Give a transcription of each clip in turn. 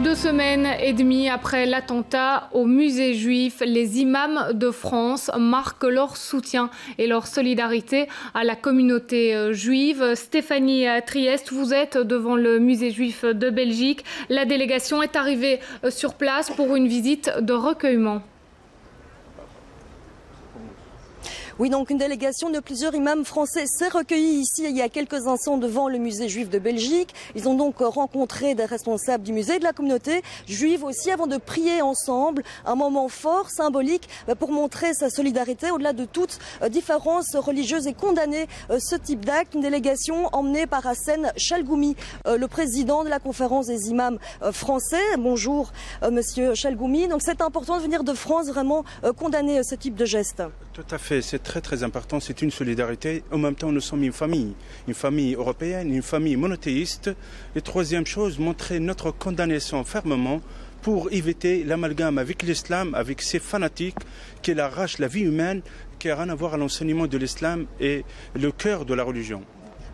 2 semaines et demie après l'attentat au musée juif, les imams de France marquent leur soutien et leur solidarité à la communauté juive. Stéphanie Trieste, vous êtes devant le musée juif de Belgique. La délégation est arrivée sur place pour une visite de recueillement. Oui, donc une délégation de plusieurs imams français s'est recueillie ici il y a quelques instants devant le musée juif de Belgique. Ils ont donc rencontré des responsables du musée et de la communauté juive aussi avant de prier ensemble. Un moment fort, symbolique, pour montrer sa solidarité au-delà de toute différence religieuse et condamner ce type d'acte. Une délégation emmenée par Hassan Chalgoumi, le président de la conférence des imams français. Bonjour, monsieur Chalgoumi. Donc c'est important de venir de France vraiment condamner ce type de geste. Tout à fait, c'est très important, c'est une solidarité. En même temps, nous sommes une famille européenne, une famille monothéiste. Et troisième chose, montrer notre condamnation fermement pour éviter l'amalgame avec l'islam, avec ces fanatiques qui arrachent la vie humaine, qui n'a rien à voir à l'enseignement de l'islam et le cœur de la religion.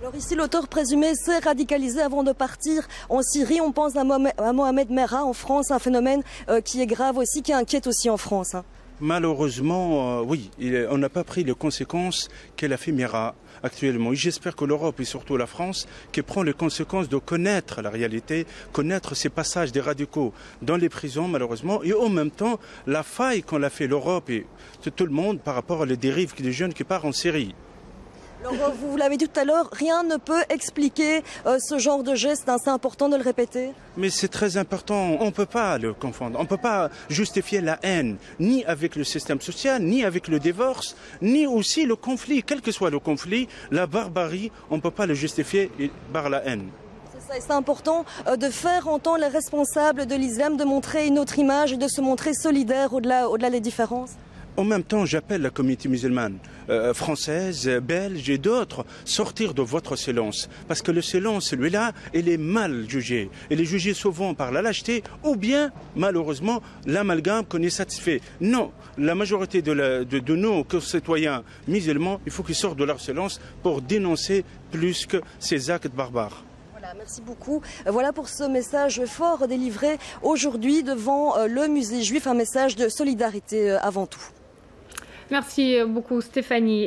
Alors ici, l'auteur présumé s'est radicalisé avant de partir en Syrie. On pense à Mohamed Merah en France, un phénomène qui est grave aussi, qui inquiète aussi en France. Malheureusement, oui, on n'a pas pris les conséquences qu'elle a fait Merah actuellement. Et j'espère que l'Europe et surtout la France qui prend les conséquences de connaître la réalité, connaître ces passages des radicaux dans les prisons malheureusement, et en même temps la faille qu'en a fait l'Europe et tout le monde par rapport à les dérives des jeunes qui partent en Syrie. Alors, vous l'avez dit tout à l'heure, rien ne peut expliquer ce genre de geste, c'est important de le répéter. Mais c'est très important, on ne peut pas le confondre, on ne peut pas justifier la haine, ni avec le système social, ni avec le divorce, ni aussi le conflit, quel que soit le conflit, la barbarie, on ne peut pas le justifier par la haine. C'est important de faire entendre les responsables de l'islam, de montrer une autre image et de se montrer solidaire au-delà des différences. En même temps, j'appelle la communauté musulmane française, belge et d'autres sortir de votre silence. Parce que le silence, celui-là, il est mal jugé. Il est jugé souvent par la lâcheté ou bien, malheureusement, l'amalgame qu'on est satisfait. Non, la majorité de nos concitoyens musulmans, il faut qu'ils sortent de leur silence pour dénoncer plus que ces actes barbares. Merci beaucoup. Voilà pour ce message fort délivré aujourd'hui devant le musée juif, un message de solidarité avant tout. Merci beaucoup Stéphanie.